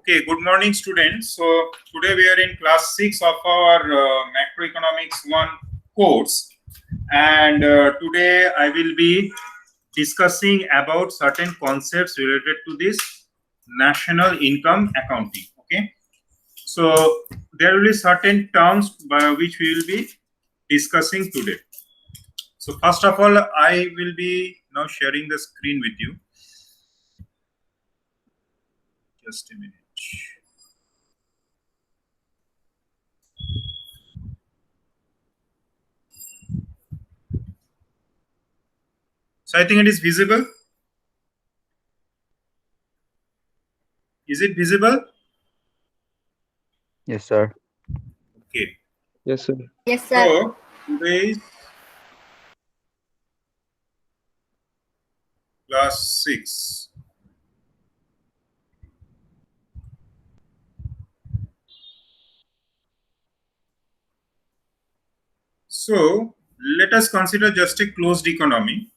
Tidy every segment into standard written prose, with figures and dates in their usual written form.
Okay, good morning, students. So today we are in class 6 of our Macroeconomics I course, and today I will be discussing about certain concepts related to this national income accounting. Okay, so there will be certain terms by which we will be discussing today. So first of all, I will be now sharing the screen with you. Just a minute. So I think it is visible. Is it visible? Yes, sir. Okay. Yes, sir. Yes, sir. So today is class 6. So let us consider just a closed economy.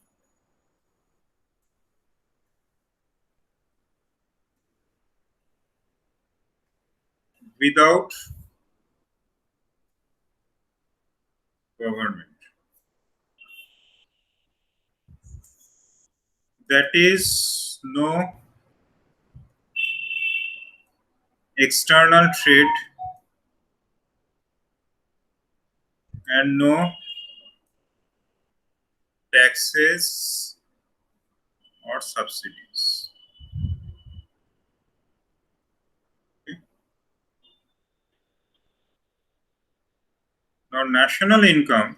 Without government. That is no external trade and no taxes or subsidies. Okay. Now national income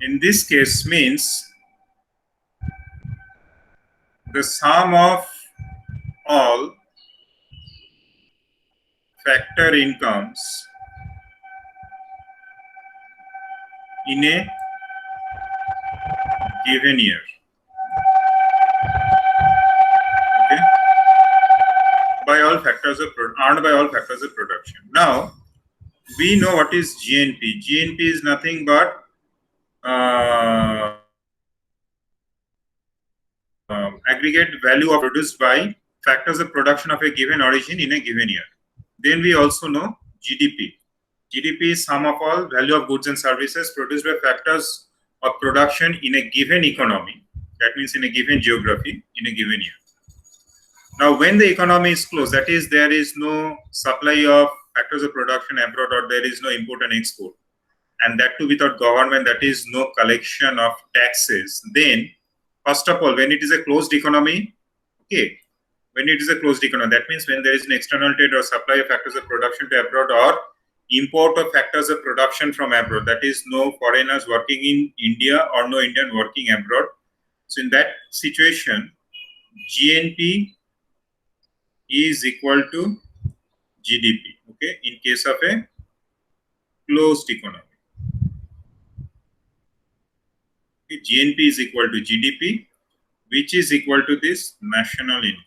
in this case means the sum of all factor incomes in a given year. Okay, by all factors of earned by all factors of production. Now we know what is GNP. GNP is nothing but aggregate value of produced by factors of production of a given origin in a given year. Then we also know GDP. GDP is sum of all value of goods and services produced by factors of production in a given economy. That means in a given geography in a given year. Now, when the economy is closed, that is, there is no supply of factors of production abroad, or there is no import and export, and that too without government, that is, no collection of taxes. Then, first of all, when it is a closed economy, okay, when it is a closed economy, that means when there is an external trade or supply of factors of production to abroad, or import of factors of production from abroad, that is, no foreigners working in India or no Indian working abroad. So in that situation, GNP is equal to GDP, okay, in case of a closed economy. Okay, GNP is equal to GDP, which is equal to this national income.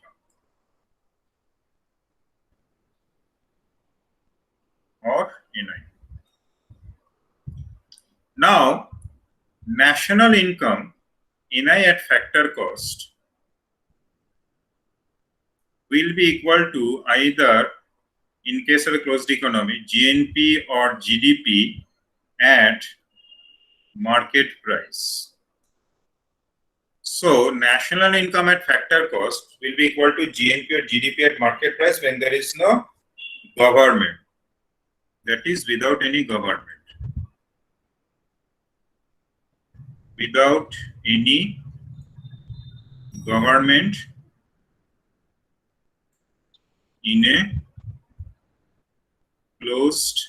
Or NI. Now, national income, NI at factor cost, will be equal to either, in case of a closed economy, GNP or GDP at market price. So, national income at factor cost will be equal to GNP or GDP at market price when there is no government. That is, without any government. Without any government in a closed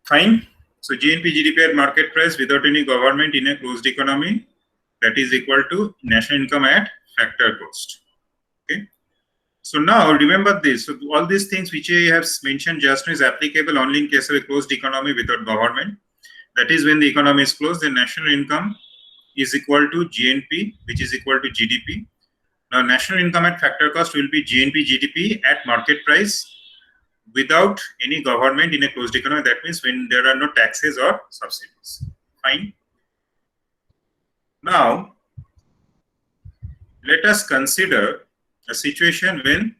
fine. So GNP GDP at market price without any government in a closed economy, that is equal to national income at factor cost. Okay. So now remember this. So all these things which I have mentioned just now is applicable only in case of a closed economy without government. That is, when the economy is closed, the national income is equal to GNP, which is equal to GDP. Now national income at factor cost will be GNP GDP at market price, without any government in a closed economy. That means when there are no taxes or subsidies. Fine. Now, let us consider a situation when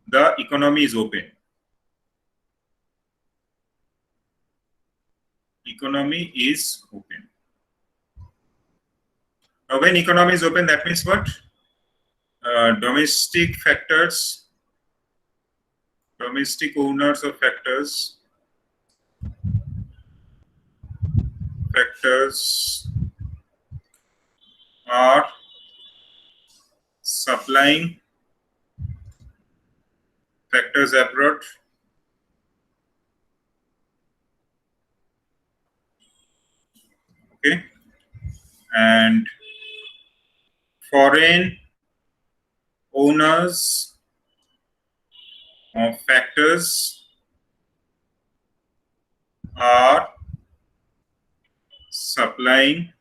the economy is open. Economy is open. Now, when economy is open, that means what? Domestic factors, domestic owners of factors are supplying factors abroad. Okay, and foreign owners of factors are supplying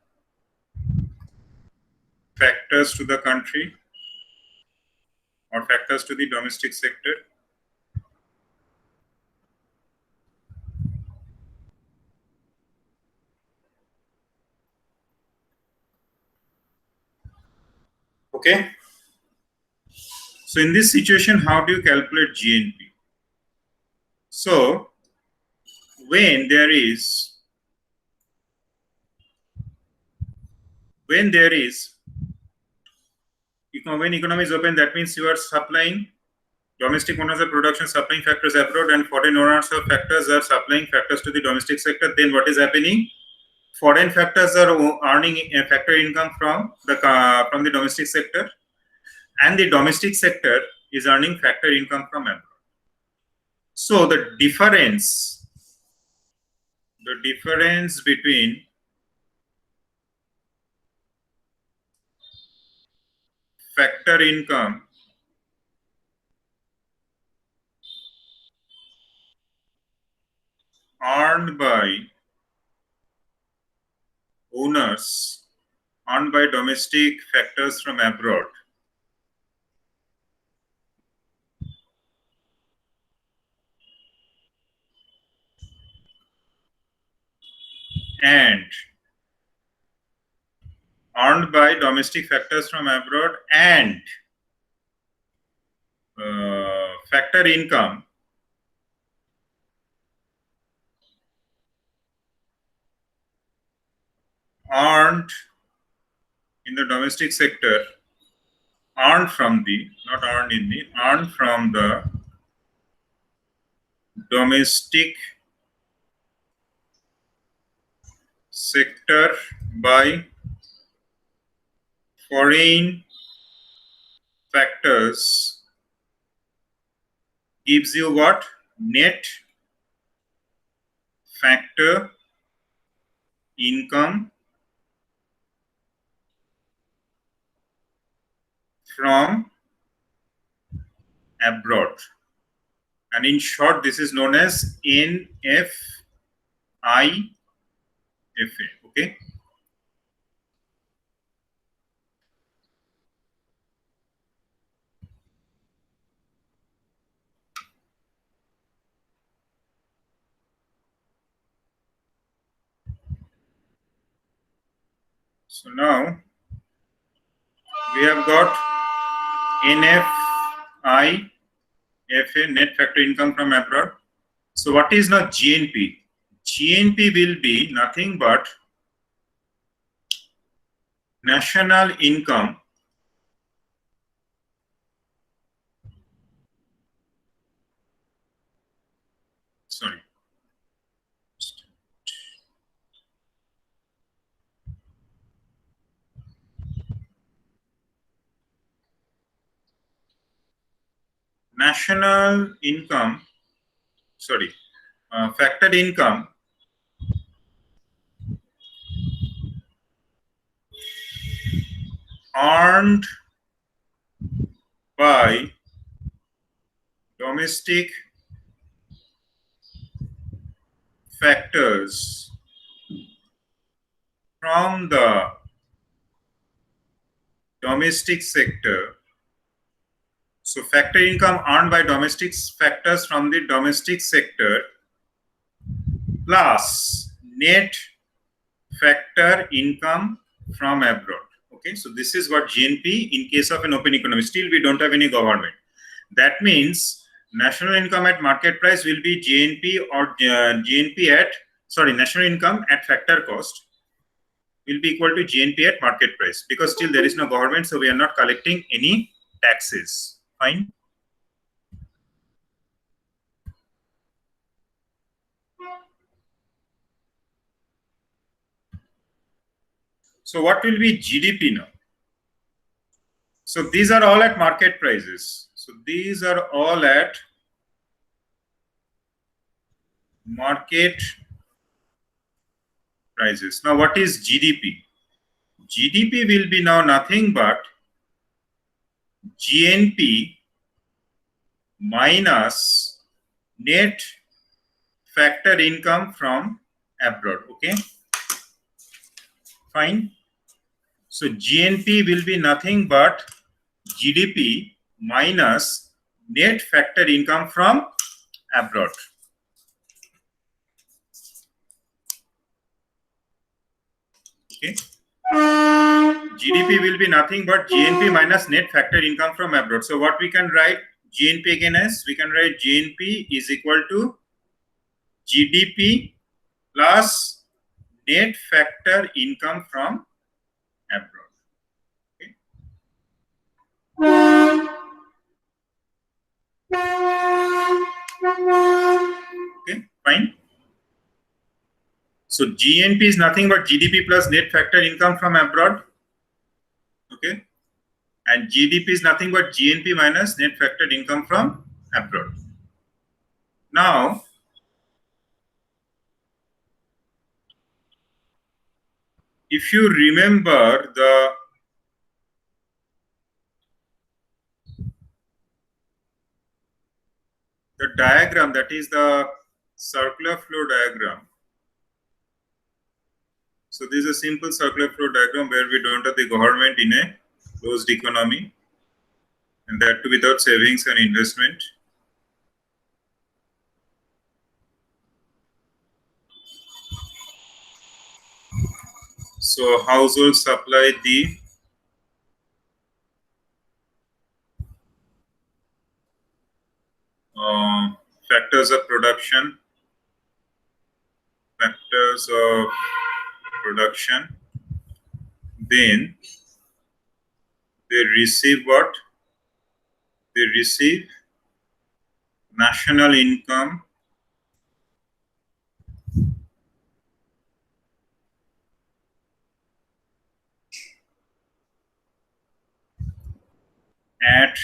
factors to the country or factors to the domestic sector. Okay. So in this situation, how do you calculate GNP? So when there is when economy is open, that means you are supplying domestic owners of production supplying factors abroad and foreign owners of factors are supplying factors to the domestic sector. Then what is happening? Foreign factors are earning a factor income from the domestic sector, and the domestic sector is earning factor income from abroad. So the difference between factor income earned by owners, earned by domestic factors from abroad, and earned by domestic factors from abroad and factor income earned in the domestic sector, earned from the domestic sector by foreign factors gives you what? Net factor income from abroad. And in short, this is known as NFIFA. Okay. So now we have got NFIFA, net factor income from abroad. So what is now GNP? GNP will be nothing but national income sorry national income factored income earned by domestic factors from the domestic sector So factor income earned by domestic factors from the domestic sector plus net factor income from abroad. Okay, so this is what GNP in case of an open economy. Still, we don't have any government. That means national income at market price will be GNP or GNP at national income at factor cost will be equal to GNP at market price, because still there is no government, so we are not collecting any taxes. Fine. So what will be GDP now? So these are all at market prices. So these are all at market prices. Now what is GDP? GDP will be now nothing but GNP minus net factor income from abroad. Okay, fine. So GNP will be nothing but GDP minus net factor income from abroad. Okay, GDP will be nothing but GNP minus net factor income from abroad. So what we can write GNP again as? We can write GNP is equal to GDP plus net factor income from abroad. Okay, fine. So GNP is nothing but GDP plus net factor income from abroad. Okay, and GDP is nothing but GNP minus net factored income from abroad. Now, if you remember the diagram, that is the circular flow diagram. So this is a simple circular flow diagram where we don't have the government in a closed economy, and that too without savings and investment. So households supply the factors of production, then they receive what? They receive national income at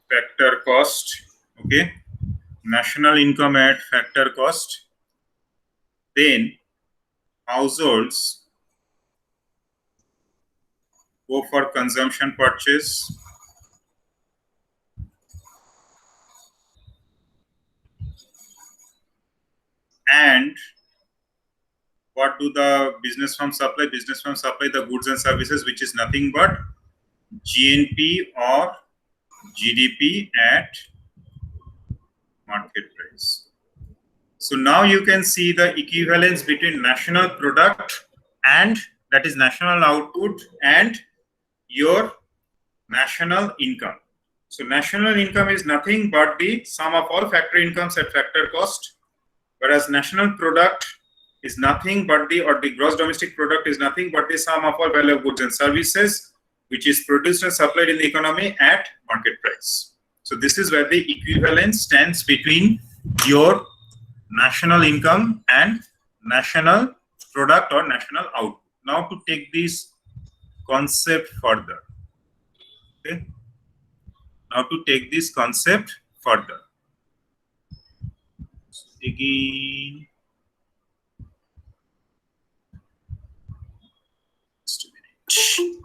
factor cost. Okay, national income at factor cost. Then households go for consumption purchase, and what do the business firms supply? Business firms supply the goods and services, which is nothing but GNP or GDP at market price. So now you can see the equivalence between national product, and that is national output, and your national income. So national income is nothing but the sum of all factor incomes at factor cost, whereas national product is nothing but the gross domestic product is nothing but the sum of all value of goods and services which is produced and supplied in the economy at market price. So this is where the equivalence stands between your national income and national product or national output. Now to take this concept further. Okay. Now to take this concept further. Again, just a minute.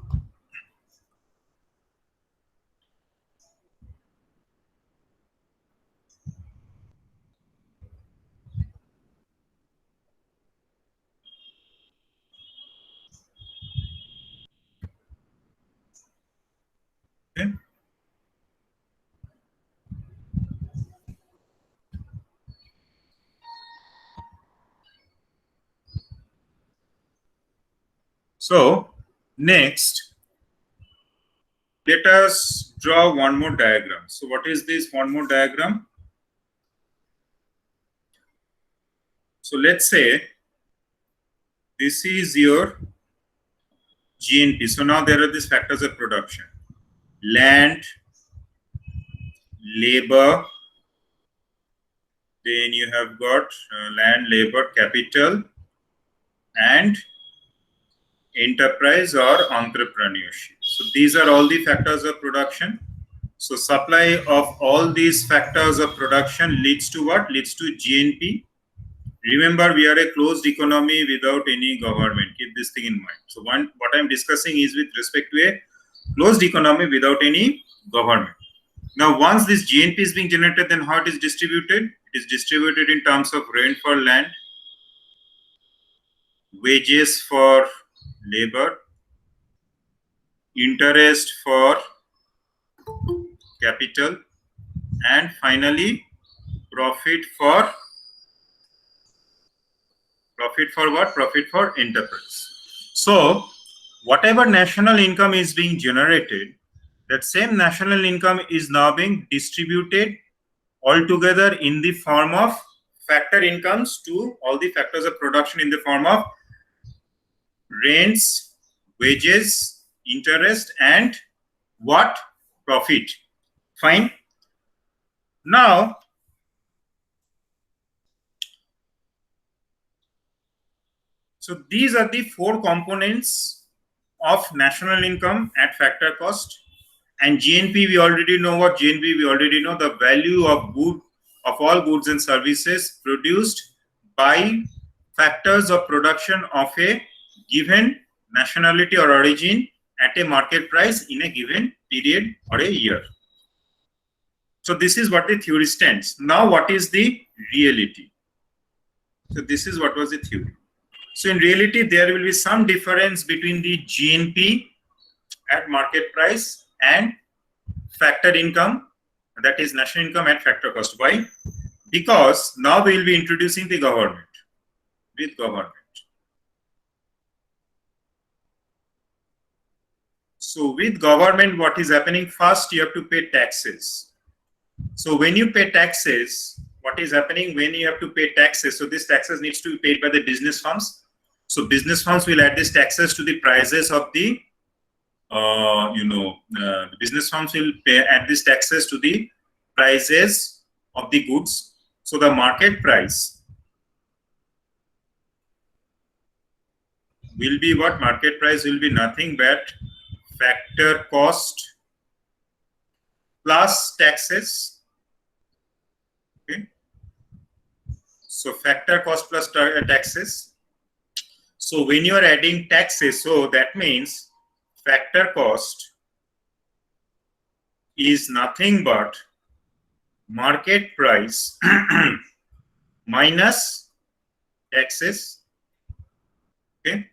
So next, let us draw one more diagram. So what is this one more diagram? So let's say this is your GNP. So now there are these factors of production: land, labor, then you have got land, labor, capital, and enterprise or entrepreneurship. So these are all the factors of production. So supply of all these factors of production leads to what? Leads to GNP. Remember, we are a closed economy without any government. Keep this thing in mind. So what I'm discussing is with respect to a closed economy without any government. Now, once this GNP is being generated, then how it is distributed? It is distributed in terms of rent for land, wages for labor, interest for capital, and finally profit for what? Profit for enterprise. So whatever national income is being generated, that same national income is now being distributed altogether in the form of factor incomes to all the factors of production in the form of rents, wages, interest, and what? Profit. Fine. Now, so these are the four components of national income at factor cost. And GNP, we already know what GNP, we already know the value of all goods and services produced by factors of production of a given nationality or origin at a market price in a given period or a year. So this is what the theory stands. Now what is the reality? So this is what was the theory. So in reality, there will be some difference between the GNP at market price and factor income, that is national income at factor cost. Why? Because now we will be introducing the government. With government. So with government, what is happening? First, you have to pay taxes. So when you pay taxes, what is happening when you have to pay taxes? So these taxes needs to be paid by the business firms. So business firms will add these taxes to the prices of the the business firms will add these taxes to the prices of the goods. So the market price will be what? Market price will be nothing but factor cost plus taxes. Okay. So factor cost plus taxes. So when you are adding taxes, so that means factor cost is nothing but market price minus taxes. Okay.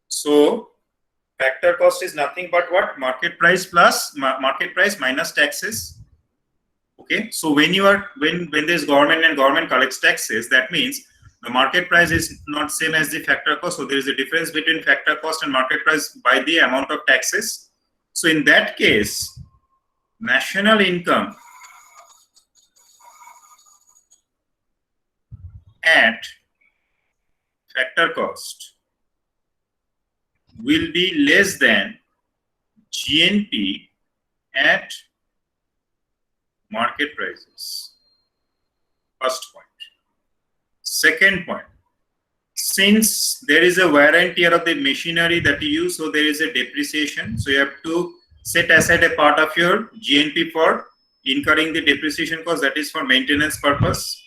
So factor cost is nothing but what? Market price plus market price minus taxes. Okay. So when there's government and government collects taxes, that means the market price is not same as the factor cost. So there is a difference between factor cost and market price by the amount of taxes. So in that case, national income at factor cost will be less than GNP at market prices. First point. Second point, since there is a wear and tear of the machinery that you use, so there is a depreciation. So you have to set aside a part of your GNP for incurring the depreciation cost, that is for maintenance purpose.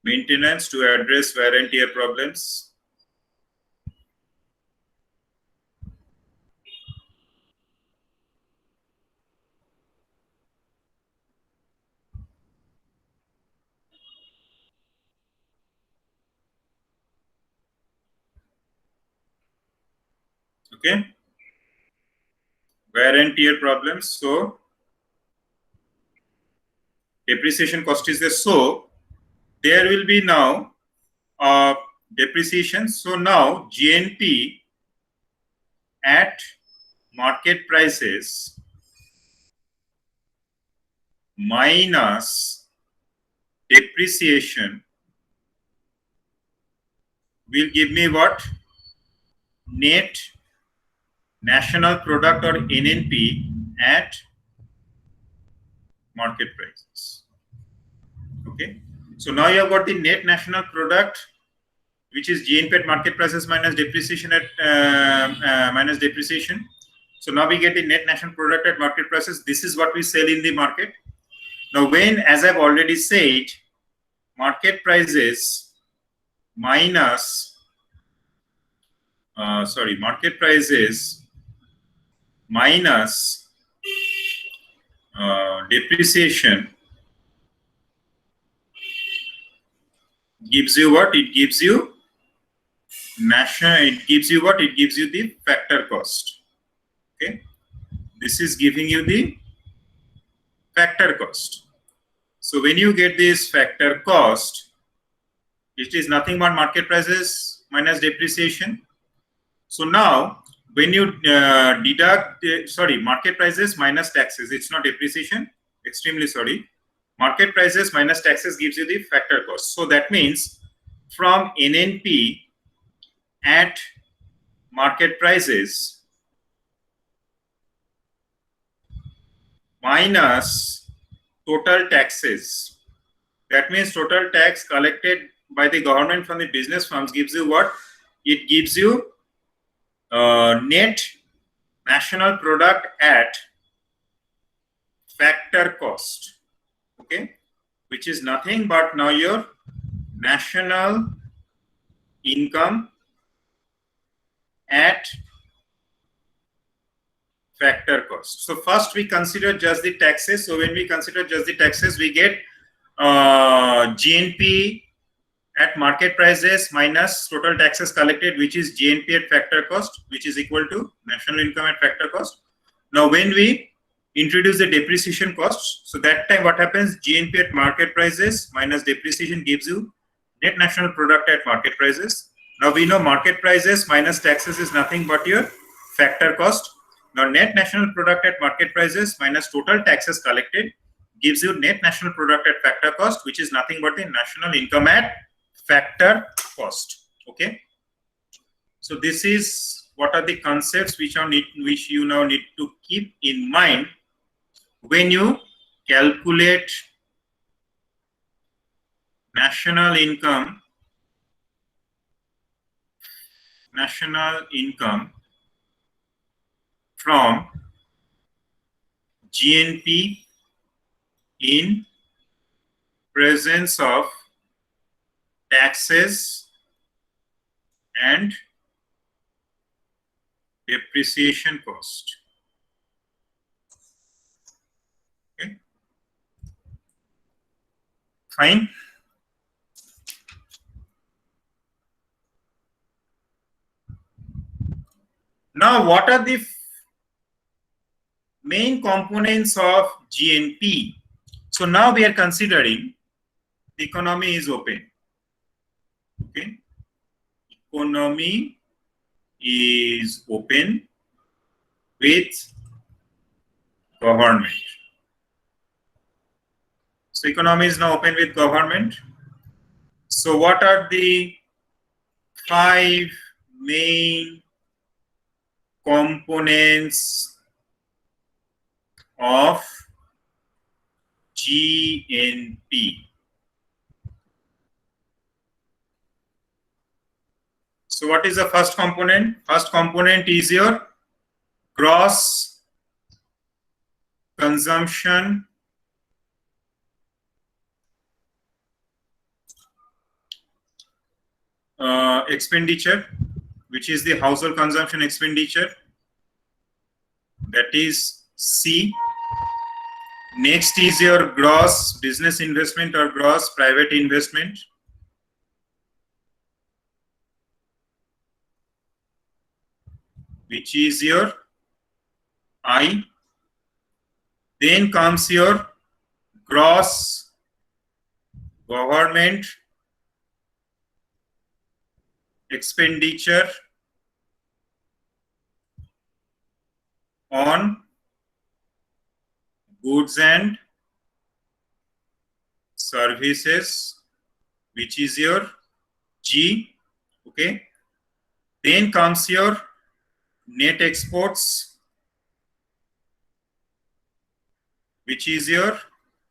Maintenance to address wear and tear problems. Okay. Wear and tear problems. So depreciation cost is there. So there will be now depreciation. So now GNP at market prices minus depreciation will give me what? Net national product or NNP at market prices. Okay. So now you have got the net national product, which is GNP at market prices minus depreciation at minus depreciation. So now we get the net national product at market prices. This is what we sell in the market. Now, when, as I've already said, market prices minus market prices minus depreciation gives you what? It gives you national. It gives you what? It gives you the factor cost. Okay, this is giving you the factor cost. So when you get this factor cost, it is nothing but market prices minus depreciation. So now when you deduct market prices minus taxes, it's not depreciation, extremely sorry. Market prices minus taxes gives you the factor cost. So that means from NNP at market prices minus total taxes, that means total tax collected by the government from the business firms gives you what? It gives you net national product at factor cost, okay, which is nothing but now your national income at factor cost. So first we consider just the taxes. So when we consider just the taxes, we get GNP at market prices minus total taxes collected, which is GNP at factor cost, which is equal to national income at factor cost. Now when we introduce the depreciation costs, so that time what happens? GNP at market prices minus depreciation gives you net national product at market prices. Now we know market prices minus taxes is nothing but your factor cost. Now net national product at market prices minus total taxes collected gives you net national product at factor cost, which is nothing but the national income at factor cost. Okay. So this is what are the concepts which you now need to keep in mind when you calculate national income from GNP in presence of taxes and depreciation cost. Okay, fine. Now, what are the main components of GNP? So now we are considering the economy is open. Okay, economy is open with government. So economy is now open with government. So what are the 5 main components of GNP? So what is the first component? First component is your gross consumption expenditure, which is the household consumption expenditure, that is C. Next is your gross business investment or gross private investment. Which is your I. Then comes your gross government expenditure on goods and services, which is your G. Okay. Then comes your net exports, which is your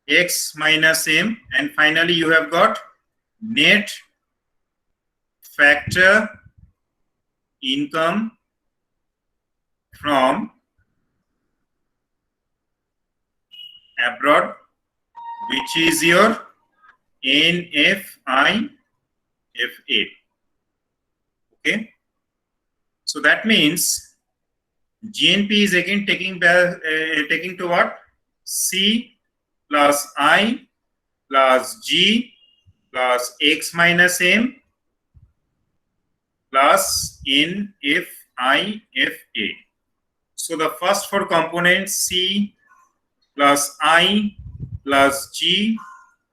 X minus M. And finally, you have got net factor income from abroad, which is your NFIFA. Okay. So that means GNP is again taking to what? C plus I plus G plus X minus M plus NFIFA. So the first four components, C plus I plus G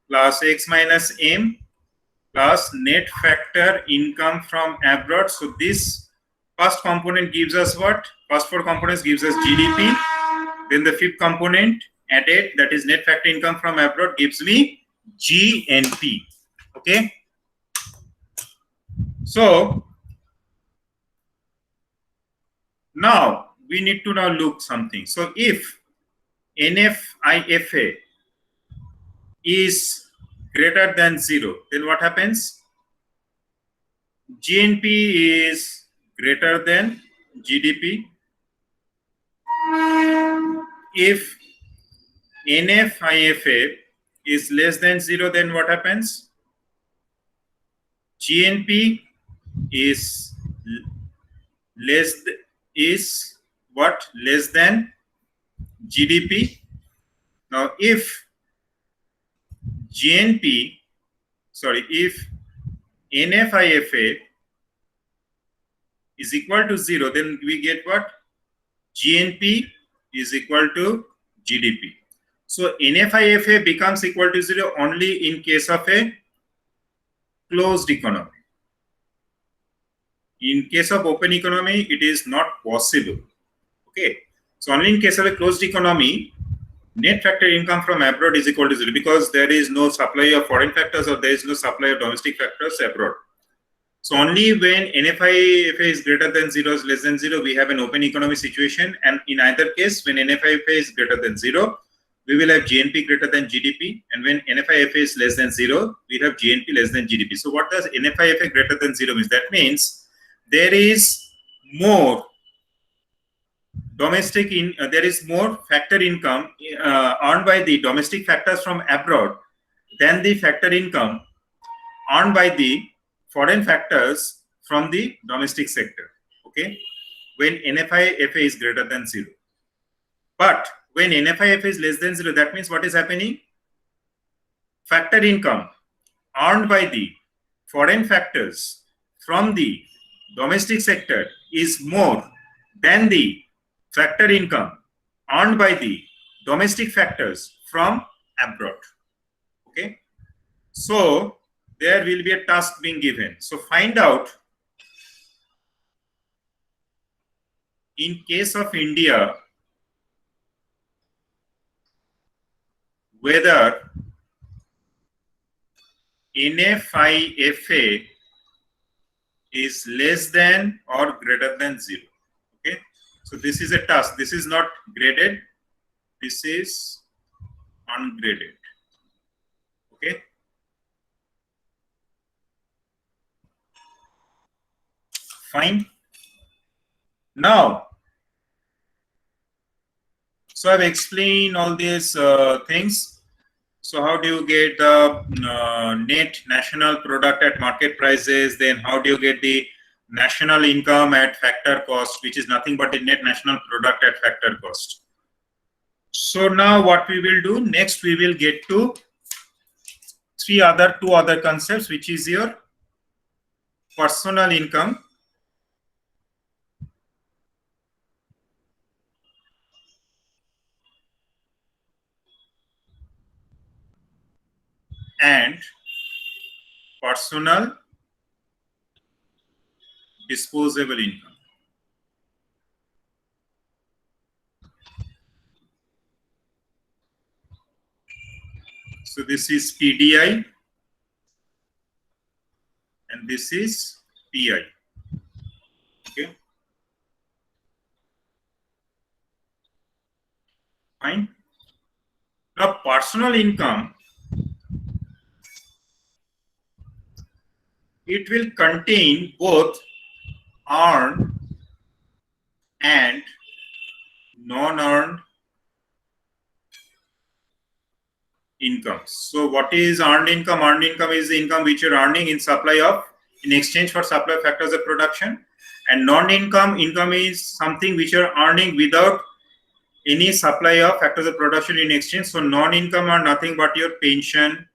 plus X minus M plus net factor income from abroad. So this first component gives us what? First four components gives us GDP. Then the fifth component added, that is net factor income from abroad, gives me GNP. Okay. So now we need to now look something. So if NFIFA is greater than 0, then what happens? GNP is greater than GDP. If NFIFA is less than 0, then what happens? GNP is less than GDP. Now if if NFIFA is equal to 0, then we get what? GNP is equal to GDP. So NFIFA becomes equal to 0 only in case of a closed economy. In case of open economy, it is not possible. Okay. So only in case of a closed economy, net factor income from abroad is equal to 0, because there is no supply of foreign factors or there is no supply of domestic factors abroad. So only when NFIFA is greater than 0 is less than 0, we have an open economy situation. And in either case, when NFIFA is greater than 0, we will have GNP greater than GDP. And when NFIFA is less than 0, we have GNP less than GDP. So what does NFIFA greater than 0 mean? That means there is more there is more factor income earned by the domestic factors from abroad than the factor income earned by the foreign factors from the domestic sector. Okay, when NFIFA is greater than 0. But when NFIFA is less than 0, that means what is happening? Factor income earned by the foreign factors from the domestic sector is more than the factor income earned by the domestic factors from abroad. Okay, so there will be a task being given. So find out, in case of India, whether NFIFA is less than or greater than 0. Okay, so this is a task. This is not graded. This is ungraded. Okay. Fine. Now, so I've explained all these things. So how do you get the net national product at market prices? Then how do you get the national income at factor cost, which is nothing but the net national product at factor cost? So now what we will do next, we will get to two other concepts, which is your personal income and personal disposable income. So this is PDI and this is PI. Okay, fine. Now personal income, it will contain both earned and non-earned income. So what is earned income? Earned income is the income which you're earning in exchange for supply factors of production, and non-income income is something which you're earning without any supply of factors of production in exchange. So non-income are nothing but your pension,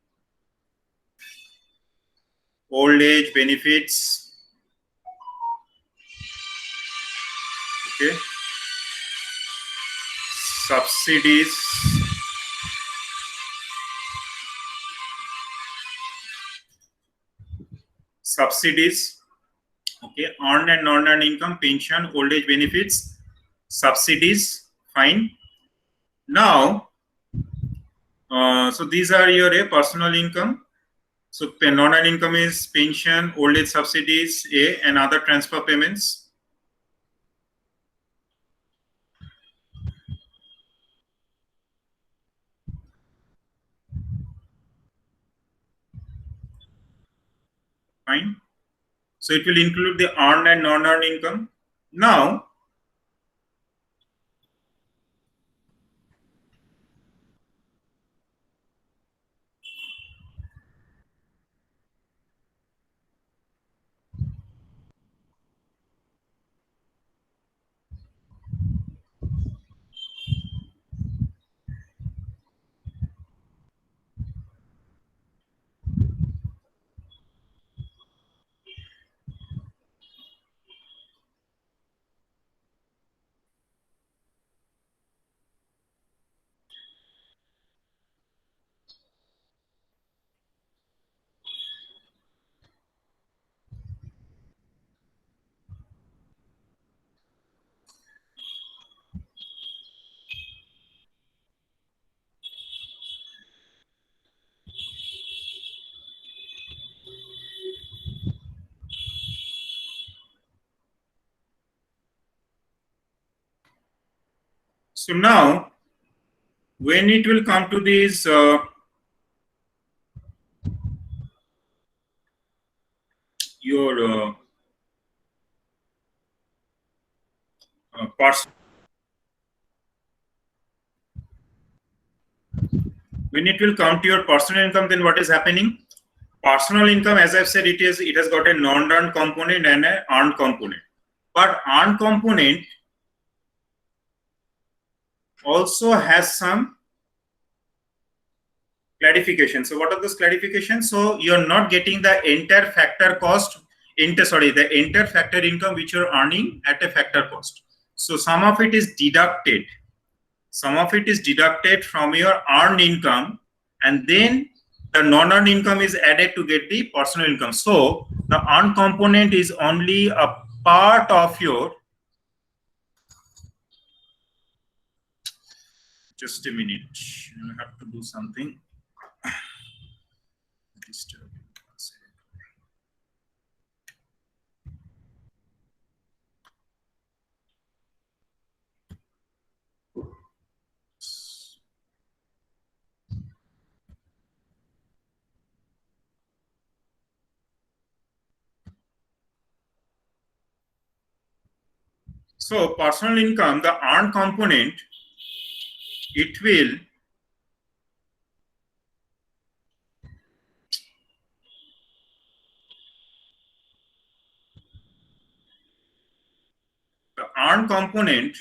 old age benefits, okay, subsidies, okay, earned and non-earned income, pension, old age benefits, subsidies, fine. Now, so these are your personal income. So non-earned income is pension, old age subsidies, and other transfer payments. Fine. So it will include the earned and non-earned income. Now, so now when it will come to this your when it will come to your personal income, then what is happening? Personal income, as I've said, it has got a non-earned component and an earned component. But earned component also has some clarification. So what are those clarifications? So you're not getting the entire factor cost, the entire factor income which you're earning at a factor cost. So some of it is deducted. Some of it is deducted from your earned income, and then the non-earned income is added to get the personal income. So the earned component is only a part of your, just a minute, I have to do something. So personal income, the earned component, it will the earned component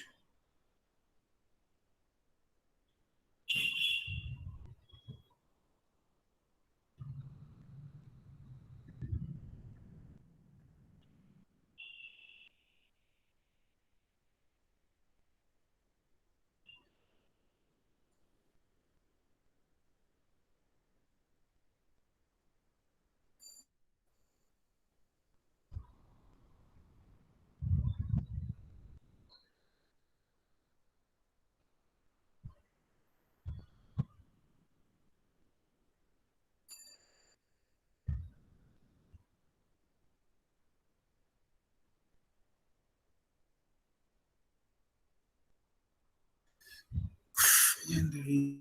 And there is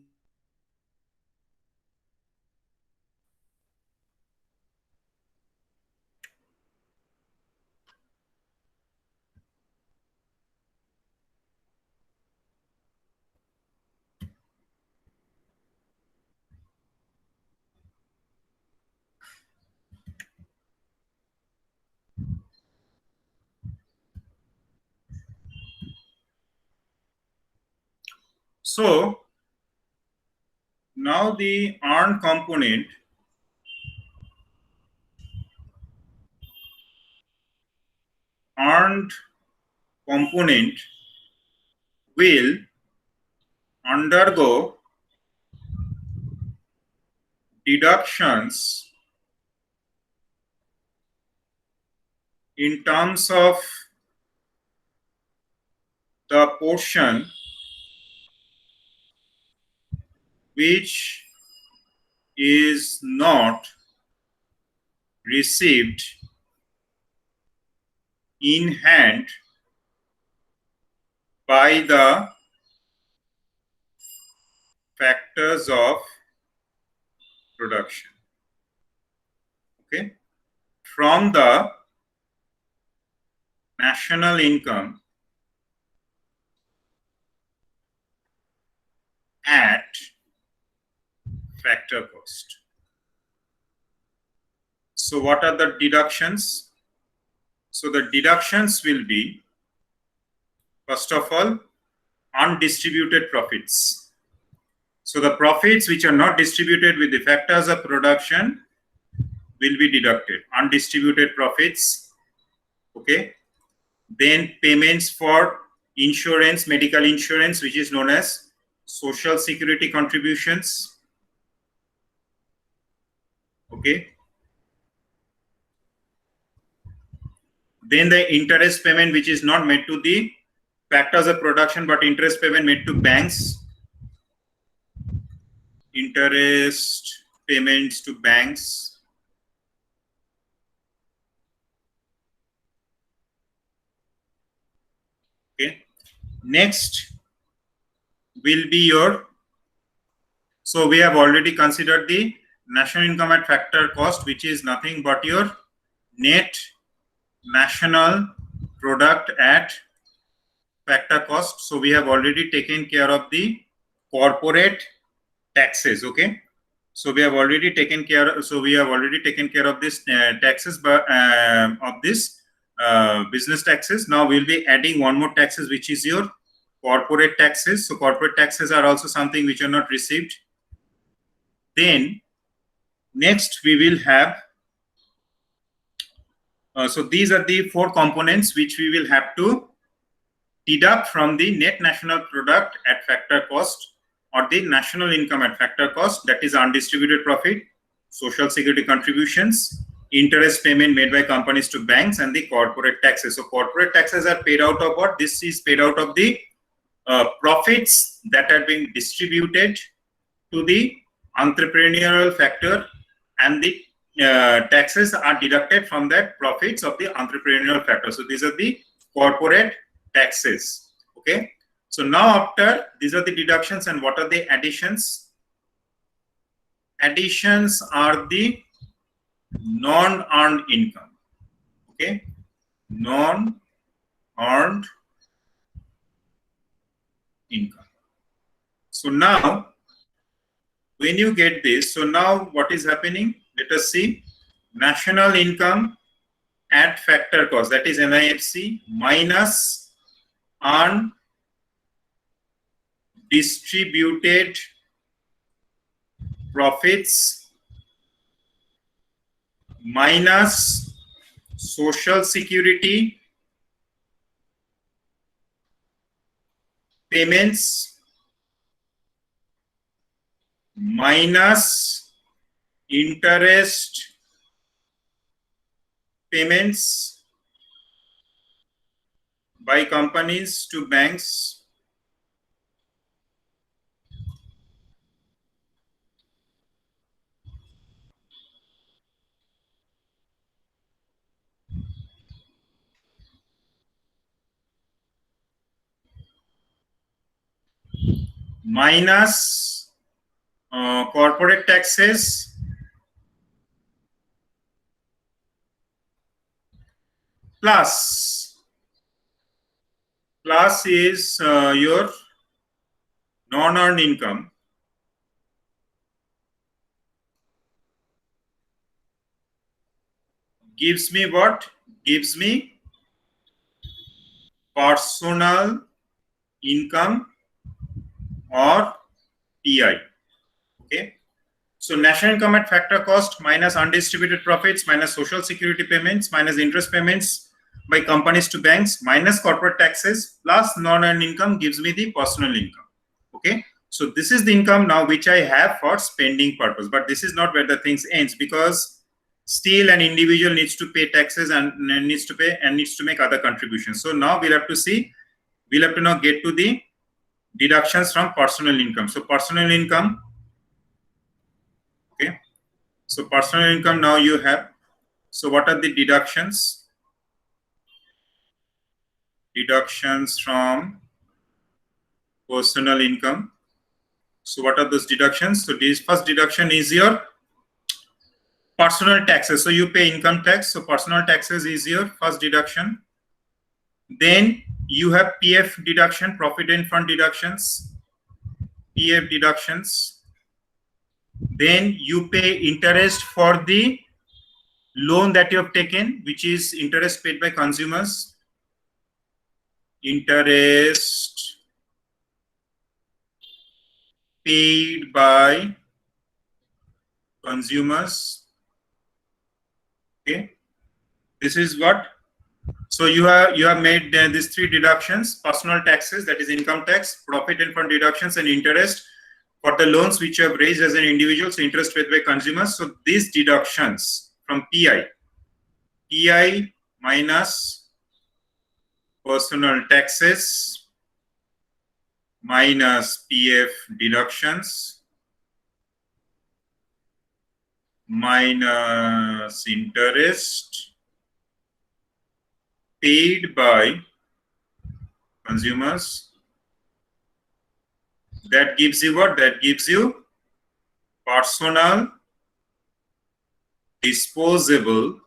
so now the earned component will undergo deductions in terms of the portion which is not received in hand by the factors of production. Okay, from the national income at factor cost. So what are the deductions? So the deductions will be, first of all, undistributed profits. So the profits which are not distributed with the factors of production will be deducted. Undistributed profits. Okay. Then payments for insurance, medical insurance, which is known as social security contributions. Okay. Then the interest payment, which is not made to the factors of production, but interest payment made to banks. Interest payments to banks. Okay. Next will be your, so we have already considered the national income at factor cost, which is nothing but your net national product at factor cost. So we have already taken care of the corporate taxes. Okay, so we have already taken care of this taxes, but of this business taxes. Now we'll be adding one more taxes, which is your corporate taxes. So corporate taxes are also something which are not received. Then next we will have, so these are the four components which we will have to deduct from the net national product at factor cost, or the national income at factor cost, that is undistributed profit, social security contributions, interest payment made by companies to banks, and the corporate taxes. So corporate taxes are paid out of what? This is paid out of the profits that are being distributed to the entrepreneurial factor, and the taxes are deducted from that profits of the entrepreneurial factor. So these are the corporate taxes. Okay, so now after these are the deductions, and what are the additions? Additions are the non-earned income. Okay, non-earned income. So now when you get this, so now what is happening? Let us see. National income at factor cost, that is NIFC, minus undistributed profits, minus social security payments, minus interest payments by companies to banks, minus corporate taxes plus is your non-earned income gives me what? Gives me personal income or PI. Okay. So national income at factor cost minus undistributed profits minus social security payments minus interest payments by companies to banks minus corporate taxes plus non-earned income gives me the personal income. Okay. So this is the income now which I have for spending purpose, but this is not where the things ends, because still an individual needs to pay taxes and needs to make other contributions. So now we'll have to now get to the deductions from personal income. So personal income, okay. So personal income now you have. So what are the deductions? Deductions from personal income. So what are those deductions? So this first deduction is your personal taxes. So you pay income tax. So personal taxes is your first deduction. Then you have PF deduction, provident fund deductions, PF deductions. Then you pay interest for the loan that you have taken, which is interest paid by consumers. Interest paid by consumers. Okay, this is what. So you have made these three deductions: personal taxes, that is income tax, profit and fund deductions, and interest for the loans which you have raised as an individual. So interest paid by consumers. So these deductions from PI minus personal taxes minus PF deductions minus interest paid by consumers. That gives you what? That gives you personal disposable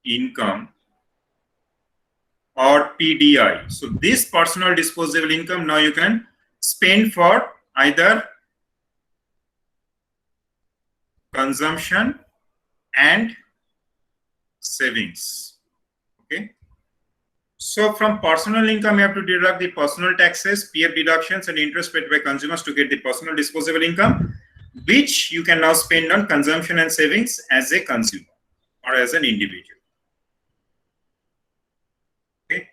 income or PDI. So this personal disposable income now you can spend for either consumption and savings. Okay. So from personal income, you have to deduct the personal taxes, PF deductions, and interest paid by consumers to get the personal disposable income, which you can now spend on consumption and savings as a consumer or as an individual. Okay.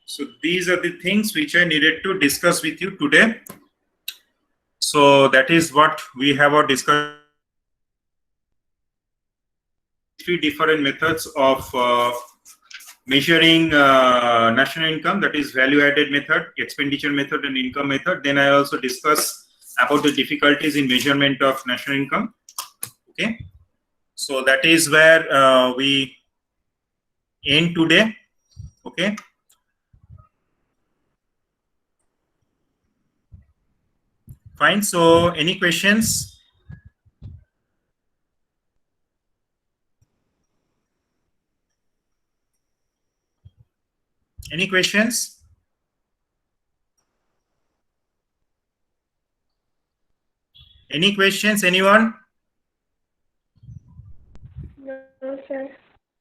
So these are the things which I needed to discuss with you today. So that is what we have our discussion. Three different methods of measuring national income, that is value added method, expenditure method, and income method. Then I also discuss about the difficulties in measurement of national income. Okay, so that is where we end today. Okay, fine. So any questions? Any questions? Any questions, anyone? No, sir.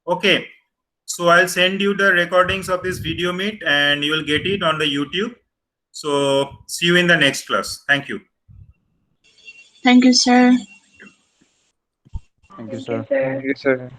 Okay, so I'll send you the recordings of this video meet and you will get it on the YouTube. So see you in the next class. Thank you. Thank you, sir. Thank you, Thank you, sir. sir. Thank you, sir.